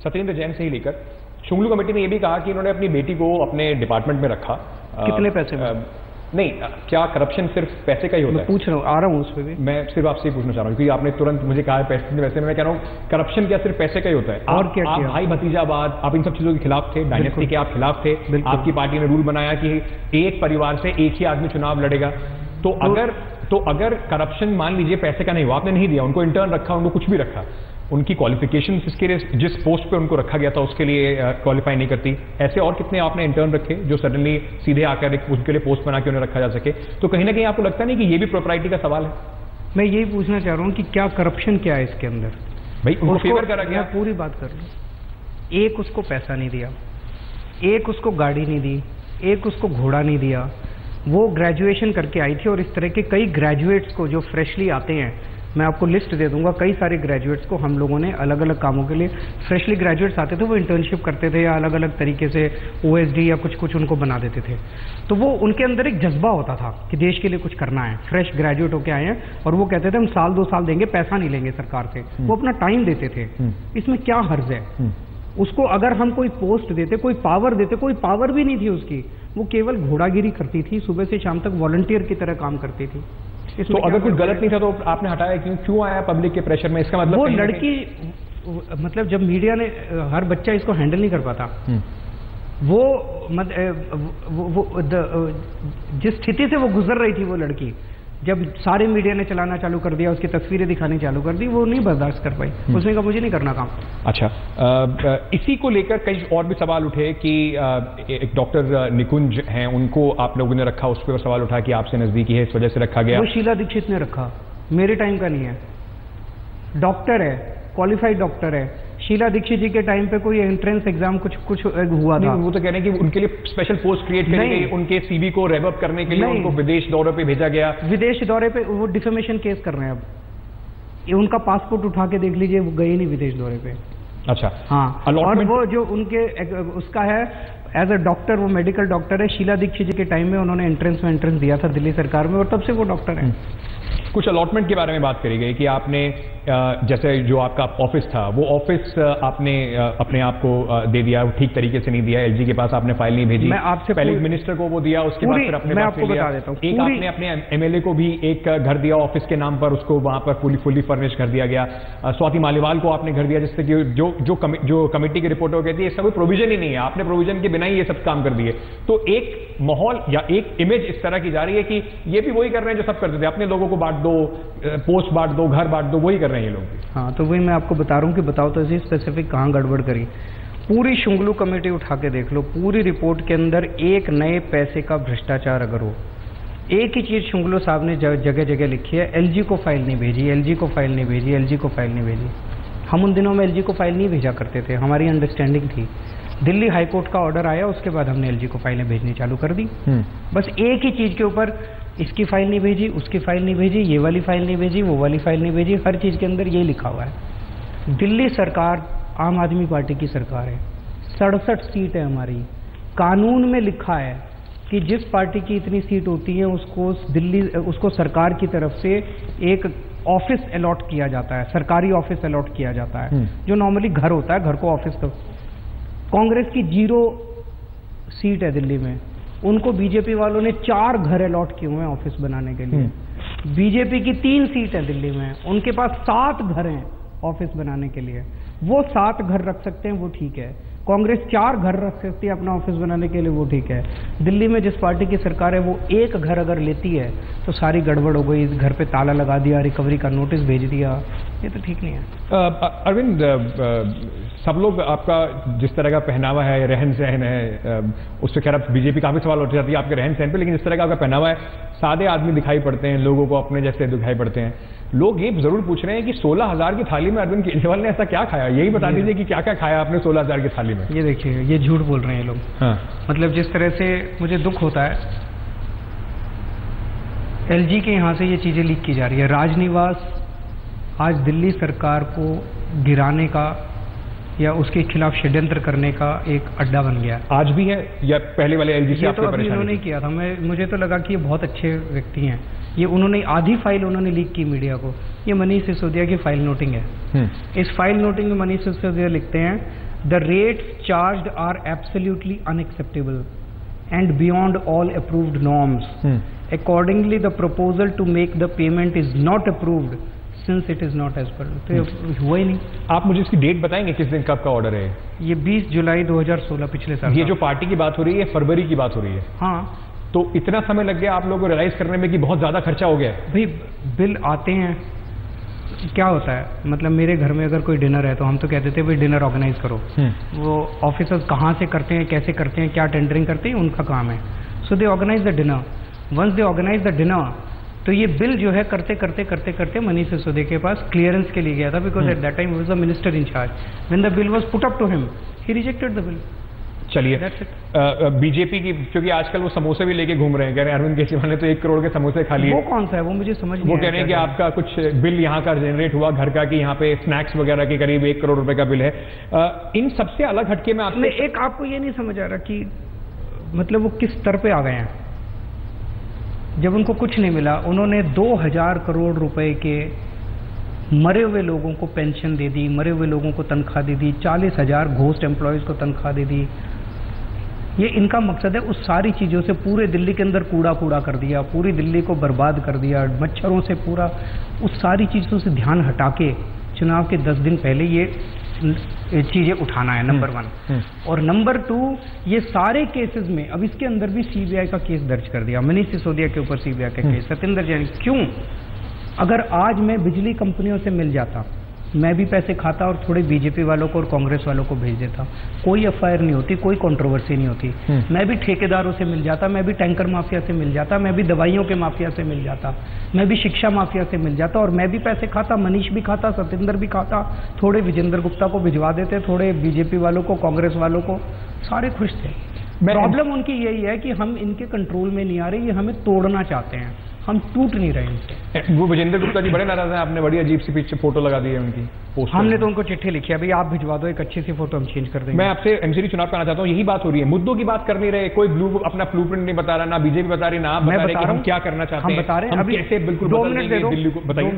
सत्येंद्र जैन से ही लेकर शुंगलू कमेटी ने यह भी कहा कि इन्होंने अपनी बेटी को अपने डिपार्टमेंट में रखा। कितने पैसे में? नहीं, क्या करप्शन सिर्फ पैसे का ही होता है? पूछ रहा हूँ, आ रहा हूँ उस पर भी। मैं सिर्फ आपसे पूछना चाह रहा हूँ क्योंकि आपने तुरंत मुझे कहा पैसे में, मैं कह रहा हूँ करप्शन क्या सिर्फ पैसे का ही होता है? और क्या आप भाई भतीजावाद, आप इन सब चीजों के खिलाफ थे, डायनेस्टी के आप खिलाफ थे। आपकी पार्टी ने रूल बनाया कि एक परिवार से एक ही आदमी चुनाव लड़ेगा। तो अगर करप्शन मान लीजिए पैसे का नहीं हुआ, आपने नहीं दिया, उनको इंटर्न रखा, उनको कुछ भी रखा, उनकी क्वालिफिकेशन इसके लिए जिस पोस्ट पे उनको रखा गया था उसके लिए क्वालिफाई नहीं करती, ऐसे और कितने आपने इंटर्न रखे जो सडनली सीधे आकर उनके लिए पोस्ट बना के उन्हें रखा जा सके? तो कहीं ना कहीं आपको लगता नहीं कि ये भी प्रोप्राइटी का सवाल है? मैं यही पूछना चाह रहा हूँ कि क्या करप्शन क्या है इसके अंदर? भाई उनको फेवर करा गया। पूरी बात कर लूँ, एक उसको पैसा नहीं दिया, एक उसको गाड़ी नहीं दी, एक उसको घोड़ा नहीं दिया। वो ग्रेजुएशन करके आई थी और इस तरह के कई ग्रेजुएट्स को जो फ्रेशली आते हैं, मैं आपको लिस्ट दे दूंगा, कई सारे ग्रेजुएट्स को हम लोगों ने अलग अलग कामों के लिए, फ्रेशली ग्रेजुएट्स आते थे, वो इंटर्नशिप करते थे या अलग अलग तरीके से ओएसडी या कुछ उनको बना देते थे। तो वो उनके अंदर एक जज्बा होता था कि देश के लिए कुछ करना है। फ्रेश ग्रेजुएट होके आए हैं और वो कहते थे हम साल 2 साल देंगे, पैसा नहीं लेंगे सरकार से। वो अपना टाइम देते थे। इसमें क्या हर्ज है? उसको अगर हम कोई पोस्ट देते, कोई पावर देते, कोई पावर भी नहीं थी उसकी, वो केवल घोड़ागिरी करती थी, सुबह से शाम तक वॉलंटियर की तरह काम करती थी। तो अगर कुछ गलत नहीं था तो आपने हटाया क्यों आया पब्लिक के प्रेशर में? इसका मतलब वो लड़की, मतलब जब मीडिया ने, हर बच्चा इसको हैंडल नहीं कर पाता। वो जिस स्थिति से वो गुजर रही थी वो लड़की, जब सारे मीडिया ने चलाना चालू कर दिया, उसकी तस्वीरें दिखानी चालू कर दी, वो नहीं बर्दाश्त कर पाई। उसने कहा मुझे नहीं करना काम। अच्छा, इसी को लेकर कई और भी सवाल उठे कि एक डॉक्टर निकुंज हैं, उनको आप लोगों ने रखा, उस पर सवाल उठा कि आपसे नजदीकी है, इस वजह से रखा गया। वो शीला दीक्षित ने रखा, मेरे टाइम का नहीं है। डॉक्टर है, क्वालिफाइड डॉक्टर है। शीला दीक्षित जी के टाइम पे कोई एंट्रेंस एग्जाम कुछ हुआ था? वो तो कह रहे हैं कि उनके लिए स्पेशल पोस्ट क्रिएट करी गई, उनके सीवी को रेव अप करने के लिए उनको विदेश दौरे पे भेजा गया। विदेश दौरे पे वो डिफेमेशन केस कर रहे हैं अब। ये उनका पासपोर्ट उठा के देख लीजिए, वो गए नहीं विदेश दौरे पे। अच्छा, हाँ। और वो जो उनके उसका है एज अ डॉक्टर, वो मेडिकल डॉक्टर है। शीला दीक्षित जी के टाइम में उन्होंने एंट्रेंस दिया था दिल्ली सरकार में और तब से वो डॉक्टर है। कुछ अलॉटमेंट के बारे में बात करी गई कि आपने जैसे जो आपका ऑफिस था, वो ऑफिस आपने अपने आप को दे दिया, ठीक तरीके से नहीं दिया, एलजी के पास आपने फाइल नहीं भेजी। मैं आपसे पहले मिनिस्टर को वो दिया, उसके बाद फिर अपने मैं आपको बता देता हूँ, एक आपने अपने एमएलए को भी एक घर दिया ऑफिस के नाम पर, उसको वहां पर फुली फर्निश कर दिया गया। स्वाति मालीवाल को आपने घर दिया, जिससे कि जो कमेटी की रिपोर्ट कहती है इसका कोई प्रोविजन ही नहीं है, आपने प्रोविजन के बिना ही ये सब काम कर दिए। तो एक माहौल या एक इमेज इस तरह की जा रही है कि ये भी वही कर रहे हैं जो सब करते थे, अपने लोगों को बांट दो, पोस्ट बांट दो, घर बांट दो, वही कर रहे हैं ये लोग। हाँ, तो वही मैं आपको बता रहा हूँ कि बताओ तो इसी स्पेसिफिक कहाँ गड़बड़ करी। पूरी शुंगलू कमेटी उठा के देख लो, पूरी रिपोर्ट के अंदर एक नए पैसे का भ्रष्टाचार अगर हो, एक ही चीज शुंगलू साहब ने जगह जगह लिखी है, एलजी को फाइल नहीं भेजी, एलजी को फाइल नहीं भेजी, एलजी को फाइल नहीं भेजी। हम उन दिनों में एलजी को फाइल नहीं भेजा करते थे, हमारी अंडरस्टैंडिंग थी। दिल्ली हाईकोर्ट का ऑर्डर आया, उसके बाद हमने एलजी को फाइलें भेजनी चालू कर दी। बस एक ही चीज के ऊपर, इसकी फाइल नहीं भेजी, उसकी फाइल नहीं भेजी, ये वाली फाइल नहीं भेजी, वो वाली फाइल नहीं भेजी, हर चीज के अंदर ये लिखा हुआ है। दिल्ली सरकार आम आदमी पार्टी की सरकार है, 67 सीट है हमारी। कानून में लिखा है कि जिस पार्टी की इतनी सीट होती है उसको सरकार की तरफ से एक ऑफिस अलॉट किया जाता है, सरकारी ऑफिस अलॉट किया जाता है, जो नॉर्मली घर होता है, घर को ऑफिस। तो कांग्रेस की 0 सीट है दिल्ली में, उनको बीजेपी वालों ने 4 घर अलॉट किए हुए हैं ऑफिस बनाने के लिए। बीजेपी की 3 सीट है दिल्ली में, उनके पास 7 घर हैं ऑफिस बनाने के लिए। वो 7 घर रख सकते हैं, वो ठीक है। कांग्रेस 4 घर रख सकती है अपना ऑफिस बनाने के लिए, वो ठीक है। दिल्ली में जिस पार्टी की सरकार है, वो एक घर अगर लेती है तो सारी गड़बड़ हो गई, इस घर पे ताला लगा दिया, रिकवरी का नोटिस भेज दिया, ये तो ठीक नहीं है। अरविंद, सब लोग आपका जिस तरह का पहनावा है, रहन सहन है, उससे खैर अब बीजेपी काफी सवाल उठ जाती है आपके रहन सहन पे, लेकिन जिस तरह का आपका पहनावा है, सादे आदमी दिखाई पड़ते हैं, लोगों को अपने जैसे दिखाई पड़ते हैं। लोग ये जरूर पूछ रहे हैं कि 16,000 की थाली में अरविंद केजरीवाल ने ऐसा क्या खाया, यही बता दीजिए कि क्या क्या खाया आपने 16,000 की थाली में। ये देखिए, ये झूठ बोल रहे हैं लोग। हाँ। मतलब जिस तरह से मुझे दुख होता है, एलजी के यहाँ से ये चीजें लीक की जा रही है। राजनिवास आज दिल्ली सरकार को गिराने का या उसके खिलाफ षड्यंत्र करने का एक अड्डा बन गया। आज भी है या पहले वाले एलजी से आपको परेशानी? ये तो इन्होंने किया था, मुझे तो लगा कि ये बहुत अच्छे व्यक्ति हैं। ये उन्होंने आधी फाइल उन्होंने लीक की मीडिया को। ये मनीष सिसोदिया की फाइल नोटिंग है। इस फाइल नोटिंग में मनीष सिसोदिया लिखते हैं, The rates charged are absolutely unacceptable and beyond all approved norms. Accordingly, the proposal to make the payment is not approved since it is not as per. तो हुआ ही नहीं। आप मुझे इसकी डेट बताएंगे किस दिन कब का ऑर्डर है? ये 20 जुलाई 2016 पिछले साल। ये जो पार्टी की बात हो रही है फरवरी की बात हो रही है? हाँ। तो इतना समय लग गया आप लोगों को रियलाइज करने में कि बहुत ज्यादा खर्चा हो गया है? भाई बिल आते हैं, क्या होता है, मतलब मेरे घर में अगर कोई डिनर है तो हम तो कहते थे भाई डिनर ऑर्गेनाइज करो। वो ऑफिसर्स कहाँ से करते हैं, कैसे करते हैं, क्या टेंडरिंग करते हैं, उनका काम है। So they organise the dinner. Once they organise the dinner, तो ये बिल जो है करते करते करते करते मनीष सिसोदिया के पास क्लियरेंस के लिए गया था, because at that time he was the minister in charge. When the bill was put up to him, he rejected the bill. चलिए, बीजेपी की, क्योंकि आजकल वो समोसे भी लेके घूम रहे हैं, कह रहे हैं अरविंद केजरीवाल ने तो 1 करोड़ के समोसे खा लिए। वो कौन सा है, वो मुझे समझ नहीं। वो कह रहे हैं कि आपका कुछ बिल यहाँ का जनरेट हुआ घर का, कि यहाँ पे स्नैक्स वगैरह के करीब 1 करोड़ रुपए का बिल है। इन सबसे अलग हटके में आपने एक, आपको ये नहीं समझ आ रहा कि मतलब वो किस स्तर पे आ गए हैं। जब उनको कुछ नहीं मिला, उन्होंने 2000 करोड़ रुपए के मरे हुए लोगों को पेंशन दे दी, मरे हुए लोगों को तनख्वाह दे दी, 40,000 घोस्ट एम्प्लॉयज को तनख्वाह दे दी। ये इनका मकसद है। उस सारी चीज़ों से पूरे दिल्ली के अंदर कूड़ा कूड़ा कर दिया, पूरी दिल्ली को बर्बाद कर दिया, मच्छरों से पूरा उस सारी चीज़ों से ध्यान हटा के चुनाव के 10 दिन पहले ये चीज़ें उठाना है, नंबर 1। और नंबर 2, ये सारे केसेस में अब इसके अंदर भी सीबीआई का केस दर्ज कर दिया, मनीष सिसोदिया के ऊपर सीबीआई का केस, सत्येंद्र जैन। क्यों? अगर आज मैं बिजली कंपनियों से मिल जाता, मैं भी पैसे खाता और थोड़े बीजेपी वालों को और कांग्रेस वालों को भेज देता, कोई एफआईआर नहीं होती, कोई कंट्रोवर्सी नहीं होती। मैं भी ठेकेदारों से मिल जाता, मैं भी टैंकर माफिया से मिल जाता, मैं भी दवाइयों के माफिया से मिल जाता, मैं भी शिक्षा माफिया से मिल जाता, और मैं भी पैसे खाता, मनीष भी खाता, सत्येंद्र भी खाता, थोड़े विजेंद्र गुप्ता को भिजवा देते, थोड़े बीजेपी वालों को, कांग्रेस वालों को, सारे खुश थे। प्रॉब्लम उनकी यही है कि हम इनके कंट्रोल में नहीं आ रहे, ये हमें तोड़ना चाहते हैं, हम टूट नहीं रहे इनसे। वो विजेंद्र गुप्ता जी बड़े नाराज हैं, आपने बड़ी अजीब सी पीछे फोटो लगा दी है उनकी। हमने तो उनको चिट्ठी लिखी है, भाई आप भिजवा दो एक अच्छी सी फोटो, हम चेंज कर देंगे। मैं आपसे एमसीडी चुनाव पे आना चाहता हूँ, यही बात हो रही है, मुद्दों की बात कर नहीं रहे, कोई अपना ब्लूप्रिंट नहीं बता रहा, ना बीजेपी बता रही, ना आप बता रहे कि हम क्या करना चाहते हैं। हम बता रहे हैं, अभी कैसे बिल्कुल 2 मिनट दे दो, दिल्ली को बताइए।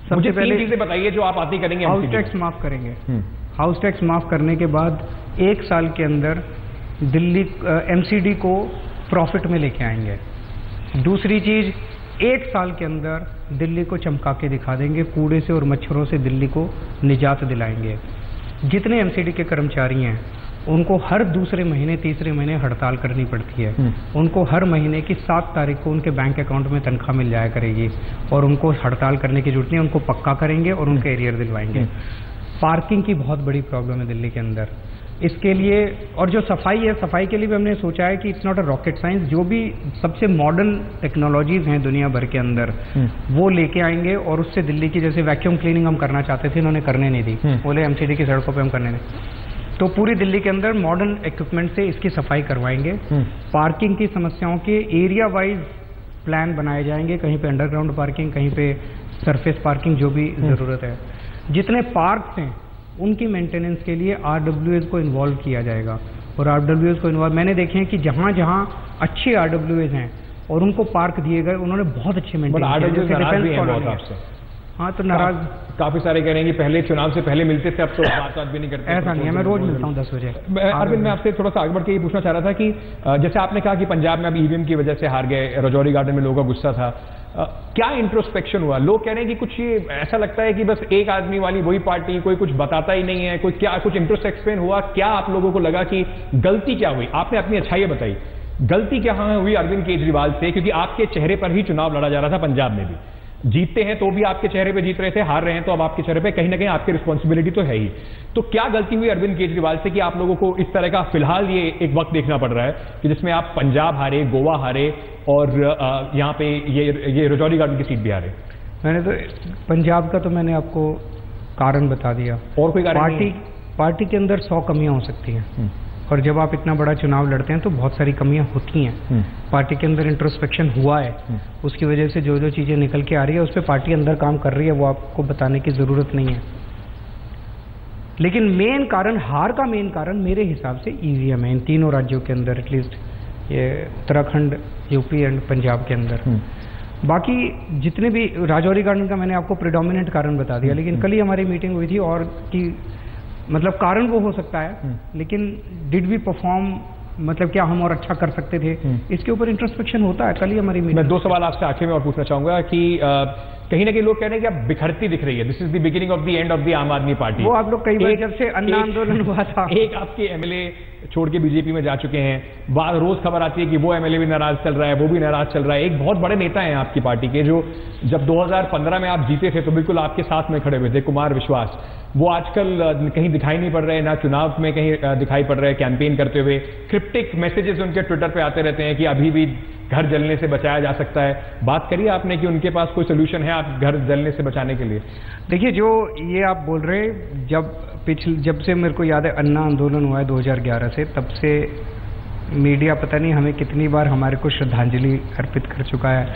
सबसे पहले 3 चीजें बताइए जो आप आती करेंगे। हाउस टैक्स माफ करेंगे। हाउस टैक्स माफ करने के बाद 1 साल के अंदर दिल्ली एमसीडी को प्रॉफिट में लेके आएंगे। दूसरी चीज, 1 साल के अंदर दिल्ली को चमका के दिखा देंगे, कूड़े से और मच्छरों से दिल्ली को निजात दिलाएंगे। जितने एमसीडी के कर्मचारी हैं उनको हर दूसरे महीने, तीसरे महीने हड़ताल करनी पड़ती है। उनको हर महीने की 7 तारीख को उनके बैंक अकाउंट में तनख्वाह मिल जाया करेगी, और उनको हड़ताल करने की जरूरत नहीं, उनको पक्का करेंगे और उनके एरियर दिलवाएंगे। पार्किंग की बहुत बड़ी प्रॉब्लम है दिल्ली के अंदर, इसके लिए, और जो सफाई है, सफाई के लिए भी हमने सोचा है कि it's not a rocket science, जो भी सबसे मॉडर्न टेक्नोलॉजीज हैं दुनिया भर के अंदर वो लेके आएंगे, और उससे दिल्ली की, जैसे वैक्यूम क्लीनिंग हम करना चाहते थे, इन्होंने करने नहीं दी, बोले एमसीडी की सड़कों पे हम करने नहीं, तो पूरी दिल्ली के अंदर मॉडर्न इक्विपमेंट से इसकी सफाई करवाएंगे। पार्किंग की समस्याओं के एरिया वाइज प्लान बनाए जाएंगे, कहीं पे अंडरग्राउंड पार्किंग, कहीं पे सरफेस पार्किंग, जो भी जरूरत है। जितने पार्क्स हैं उनकी मेंटेनेंस के लिए आरडब्ल्यूएस को इन्वॉल्व किया जाएगा, और आरडब्ल्यूएस को इन्वॉल्व, मैंने देखे हैं कि जहाँ जहाँ अच्छे आरडब्ल्यूएस हैं और उनको पार्क दिए गए, उन्होंने बहुत अच्छे मेंटेन किया। हाँ, तो नाराज काफी सारे कह रहे हैं कि पहले चुनाव से पहले मिलते थे, अब तो बात भी नहीं करते। ऐसा नहीं है, मैं रोज मिलता हूँ 10 बजे। अरविंद, मैं आपसे थोड़ा सा आगे बढ़ के ये पूछना चाह रहा था कि जैसे आपने कहा कि पंजाब में अब ईवीएम की वजह से हार गए, रजौरी गार्डन में लोगों का गुस्सा था, क्या इंट्रोस्पेक्शन हुआ? लोग कह रहे हैं कि कुछ ये ऐसा लगता है कि बस एक आदमी वाली वही पार्टी, कोई कुछ बताता ही नहीं है, कोई क्या कुछ इंट्रोस्पेक्शन हुआ? क्या आप लोगों को लगा कि गलती क्या हुई? आपने अपनी अच्छाई बताई, गलती क्या हुई अरविंद केजरीवाल से? क्योंकि आपके चेहरे पर ही चुनाव लड़ा जा रहा था पंजाब में भी, जीतते हैं तो भी आपके चेहरे पे जीत रहे थे, हार रहे हैं तो अब आपके चेहरे पे कहीं ना कहीं आपकी रिस्पॉन्सिबिलिटी तो है ही। तो क्या गलती हुई अरविंद केजरीवाल से कि आप लोगों को इस तरह का फिलहाल ये एक वक्त देखना पड़ रहा है कि जिसमें आप पंजाब हारे, गोवा हारे, और यहाँ पे ये रजौरी गार्डन की सीट भी हारे? मैंने तो पंजाब का तो मैंने आपको कारण बता दिया, और कोई कारण? पार्टी के अंदर 100 कमियां हो सकती हैं, और जब आप इतना बड़ा चुनाव लड़ते हैं तो बहुत सारी कमियां होती हैं। पार्टी के अंदर इंट्रोस्पेक्शन हुआ है, उसकी वजह से जो जो चीजें निकल के आ रही है उस पर पार्टी अंदर काम कर रही है, वो आपको बताने की जरूरत नहीं है। लेकिन मेन कारण, हार का मेन कारण मेरे हिसाब से ईवीएम है इन तीनों राज्यों के अंदर, एटलीस्ट ये उत्तराखंड, यूपी एंड पंजाब के अंदर। बाकी जितने भी, राजौरी गार्डन का मैंने आपको प्रिडोमिनेंट कारण बता दिया, लेकिन कल ही हमारी मीटिंग हुई थी और कि मतलब कारण वो हो सकता है, लेकिन डिड वी परफॉर्म, मतलब क्या हम और अच्छा कर सकते थे, इसके ऊपर इंट्रोस्पेक्शन होता है। कल ही हमारी मीटिंग। मैं 2 सवाल आपसे आखिर में और पूछना चाहूंगा कि कहीं ना कहीं लोग कह रहे हैं कि अब बिखरती दिख रही है, this is the beginning of the end of the आम आदमी पार्टी। वो आप लोग कई बार जब से अन्ना आंदोलन हुआ था, एक आपके एमएलए छोड़ के बीजेपी में जा चुके हैं, रोज खबर आती है कि वो एमएलए भी नाराज चल रहा है, वो भी नाराज चल रहा है। एक बहुत बड़े नेता हैं आपकी पार्टी के, जो जब 2015 में आप जीते थे तो बिल्कुल आपके साथ में खड़े हुए थे, कुमार विश्वास। वो आजकल कहीं दिखाई नहीं पड़ रहे, ना चुनाव में कहीं दिखाई पड़ रहे कैंपेन करते हुए। क्रिप्टिक मैसेजेस उनके ट्विटर पे आते रहते हैं कि अभी भी घर जलने से बचाया जा सकता है। बात करिए आपने कि उनके पास कोई सोल्यूशन है आप घर जलने से बचाने के लिए? देखिए, जो ये आप बोल रहे हैं, जब से मेरे को याद है अन्ना आंदोलन हुआ है 2011 से, तब से मीडिया पता नहीं हमें कितनी बार हमारे को श्रद्धांजलि अर्पित कर चुका है,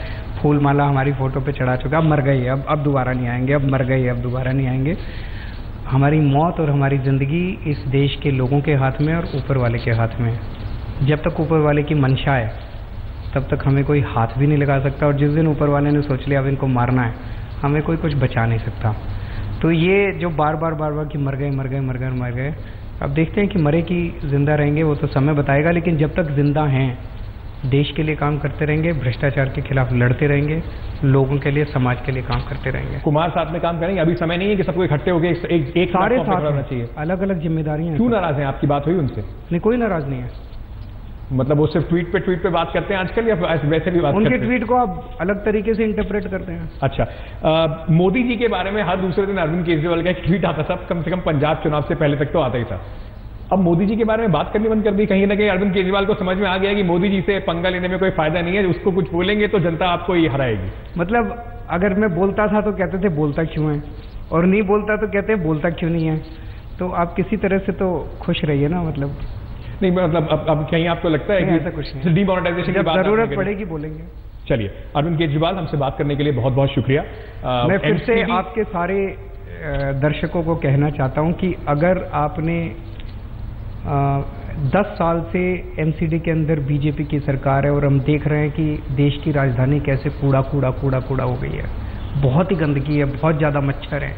फूल माला हमारी फोटो पे चढ़ा चुका है। अब मर गए, अब दोबारा नहीं आएंगे, अब मर गए, अब दोबारा नहीं आएंगे। हमारी मौत और हमारी ज़िंदगी इस देश के लोगों के हाथ में और ऊपर वाले के हाथ में है। जब तक ऊपर वाले की मंशा है तब तक हमें कोई हाथ भी नहीं लगा सकता, और जिस दिन ऊपर वाले ने सोच लिया अब इनको मारना है, हमें कोई कुछ बचा नहीं सकता। तो ये जो बार बार कि मर गए, अब देखते हैं कि मरे कि जिंदा रहेंगे वो तो समय बताएगा। लेकिन जब तक जिंदा हैं देश के लिए काम करते रहेंगे, भ्रष्टाचार के खिलाफ लड़ते रहेंगे, लोगों के लिए, समाज के लिए काम करते रहेंगे। कुमार साथ में काम करेंगे, अभी समय नहीं है कि सबको इकट्ठे होकर एक सारे साथ होना चाहिए। अलग अलग जिम्मेदारियां। क्यों नाराज हैं? आपकी बात हुई उनसे? नहीं, कोई नाराज नहीं है। मतलब वो सिर्फ ट्वीट पे बात करते हैं आजकल, या वैसे भी बात उनके करते हैं? ट्वीट को आप अलग तरीके से इंटरप्रेट करते हैं। अच्छा, मोदी जी के बारे में हर दूसरे दिन अरविंद केजरीवाल का एक ट्वीट आता था, कम से कम पंजाब चुनाव से पहले तक तो आता ही था। अब मोदी जी के बारे में बात करनी बंद कर दी। कहीं ना कहीं अरविंद केजरीवाल को समझ में आ गया कि मोदी जी से पंगा लेने में कोई फायदा नहीं है, उसको कुछ बोलेंगे तो जनता आपको ही हराएगी। मतलब अगर मैं बोलता था तो कहते थे बोलता क्यों है, और नहीं बोलता तो कहते बोलता क्यों नहीं है। तो आप किसी तरह से तो खुश रहिए ना। मतलब नहीं, मतलब अब कहीं आपको लगता है कि ऐसा कुछ नहीं, डिमोनेटाइजेशन की बात जरूरत पड़ेगी बोलेंगे। चलिए, अरविंद केजरीवाल, हमसे बात करने के लिए बहुत बहुत शुक्रिया। मैं फिर से आपके सारे दर्शकों को कहना चाहता हूं कि अगर आपने 10 साल से एमसीडी के अंदर बीजेपी की सरकार है और हम देख रहे हैं कि देश की राजधानी कैसे कूड़ा हो गई है, बहुत ही गंदगी है, बहुत ज़्यादा मच्छर है।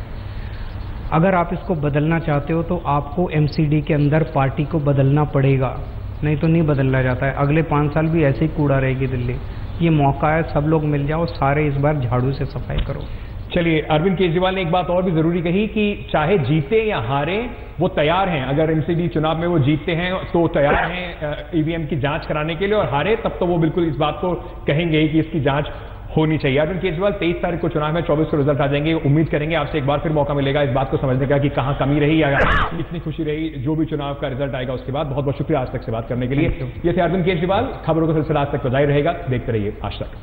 अगर आप इसको बदलना चाहते हो तो आपको एमसीडी के अंदर पार्टी को बदलना पड़ेगा, नहीं तो नहीं बदला जाता है। अगले 5 साल भी ऐसे ही कूड़ा रहेगी दिल्ली। ये मौका है, सब लोग मिल जाओ, सारे इस बार झाड़ू से सफाई करो। चलिए, अरविंद केजरीवाल ने एक बात और भी जरूरी कही कि चाहे जीते या हारे वो तैयार हैं। अगर एमसीडी चुनाव में वो जीतते हैं तो तैयार हैं ईवीएम की जांच कराने के लिए, और हारे तब तो वो बिल्कुल इस बात को कहेंगे कि इसकी जांच होनी चाहिए। अरविंद केजरीवाल 23 तारीख को चुनाव में 24 को रिजल्ट आ जाएंगे। उम्मीद करेंगे आपसे एक बार फिर मौका मिलेगा इस बात को समझने का कि कहाँ कमी रही या कितनी खुशी रही जो भी चुनाव का रिजल्ट आएगा उसके बाद। बहुत बहुत शुक्रिया आज तक से बात करने के लिए। ये थे अरविंद केजरीवाल। खबरों का सिलसिला आज तक जारी रहेगा, देखते रहिए आज तक।